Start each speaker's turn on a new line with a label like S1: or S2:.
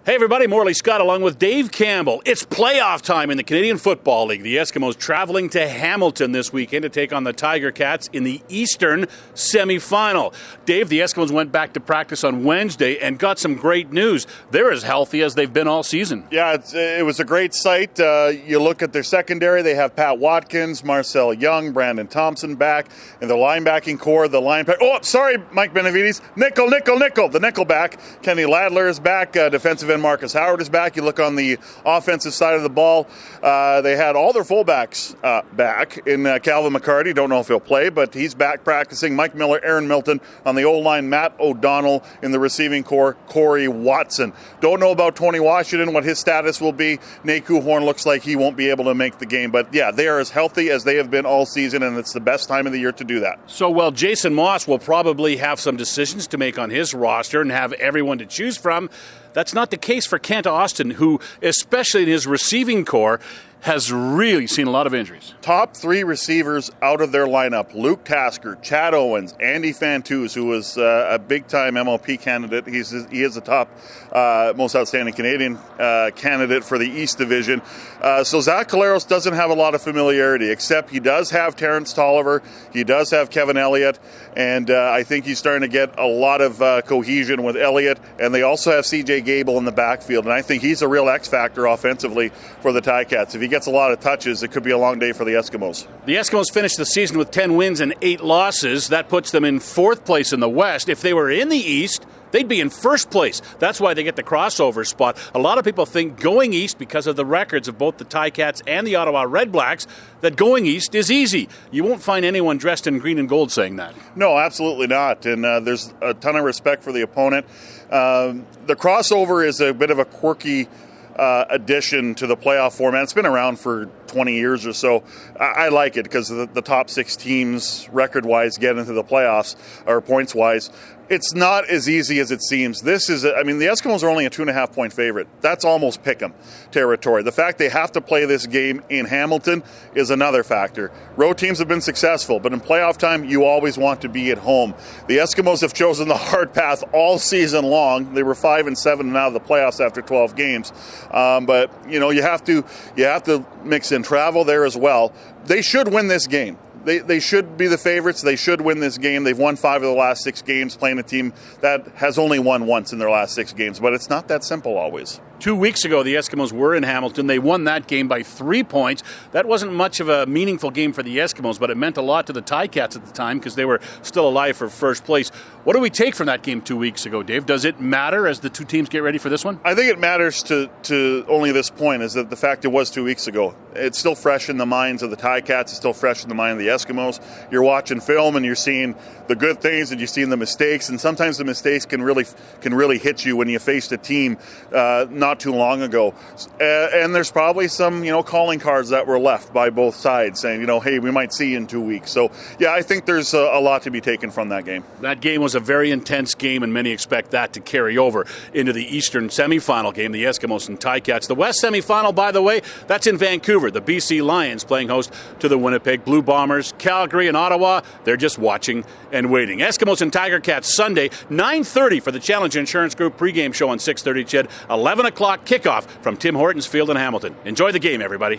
S1: Hey everybody, Morley Scott along with Dave Campbell. It's playoff time in the Canadian Football League. The Eskimos traveling to Hamilton this weekend to take on the Ticats in the Eastern semifinal. Dave, the Eskimos went back to practice on Wednesday and got some great news. They're as healthy as they've been all season.
S2: Yeah, it was a great sight. You look at their secondary, they have Pat Watkins, Marcel Young, Brandon Thompson back. In the linebacking core, Mike Benavides. Nickel. The nickel back. Kenny Ladler is back. Defensive end Marcus Howard is back. You look on the offensive side of the ball, they had all their fullbacks back in Calvin McCarty. Don't know if he'll play, but he's back practicing. Mike Miller, Aaron Milton on the O-line, Matt O'Donnell in the receiving core, Corey Watson. Don't know about Tony Washington, what his status will be. Nate Kuhorn looks like he won't be able to make the game, but yeah, they are as healthy as they have been all season, and it's the best time of the year to do that.
S1: So, well, Jason Moss will probably have some decisions to make on his roster and have everyone to choose from. That's not the case for Kent Austin, who, especially in his receiving core, has really seen a lot of injuries.
S2: Top three receivers out of their lineup: Luke Tasker, Chad Owens, Andy Fantuz, who was a big-time MLP candidate. He is the top most outstanding Canadian candidate for the East Division. So Zach Collaros doesn't have a lot of familiarity, except he does have Terrence Tolliver, he does have Kevin Elliott, and I think he's starting to get a lot of cohesion with Elliott, and they also have C.J. Gable in the backfield, and I think he's a real X-factor offensively for the Ticats. If he gets a lot of touches, it could be a long day for the Eskimos.
S1: The Eskimos finished the season with 10 wins and 8 losses. That puts them in 4th place in the West. If they were in the East, they'd be in 1st place. That's why they get the crossover spot. A lot of people think going East, because of the records of both the Ticats and the Ottawa Red Blacks, that going East is easy. You won't find anyone dressed in green and gold saying that.
S2: No, absolutely not. And there's a ton of respect for the opponent. The crossover is a bit of a quirky addition to the playoff format. It's been around for 20 years or so. I like it because the top 6 teams, record-wise, get into the playoffs, or points-wise. It's not as easy as it seems. The Eskimos are only a 2.5-point favorite. That's almost pick'em territory. The fact they have to play this game in Hamilton is another factor. Road teams have been successful, but in playoff time, you always want to be at home. The Eskimos have chosen the hard path all season long. They were 5-7 and out of the playoffs after 12 games. But you have to mix in travel there as well. They should win this game. They should be the favorites. They should win this game. They've won 5 of the last 6 games, playing a team that has only won once in their last 6 games. But it's not that simple always.
S1: 2 weeks ago, the Eskimos were in Hamilton. They won that game by 3 points. That wasn't much of a meaningful game for the Eskimos, but it meant a lot to the Ticats at the time because they were still alive for 1st place. What do we take from that game 2 weeks ago, Dave? Does it matter as the two teams get ready for this one?
S2: I think it matters to only this point, is that the fact it was 2 weeks ago. It's still fresh in the minds of the Ticats. It's still fresh in the mind of the Eskimos. You're watching film and you're seeing the good things and you're seeing the mistakes, and sometimes the mistakes can really hit you when you faced a team not too long ago. And there's probably some calling cards that were left by both sides saying, hey, we might see you in 2 weeks. So yeah, I think there's a lot to be taken from that game.
S1: That game was a very intense game, and many expect that to carry over into the Eastern semifinal game, the Eskimos and Ticats. The West semifinal, by the way, that's in Vancouver. The BC Lions playing host to the Winnipeg Blue Bombers. Calgary and Ottawa, they're just watching and waiting. Eskimos and Ticats Sunday, 9:30 for the Challenge Insurance Group pregame show on 6:30 CHED, 11 o'clock kickoff from Tim Hortons Field in Hamilton. Enjoy the game, everybody.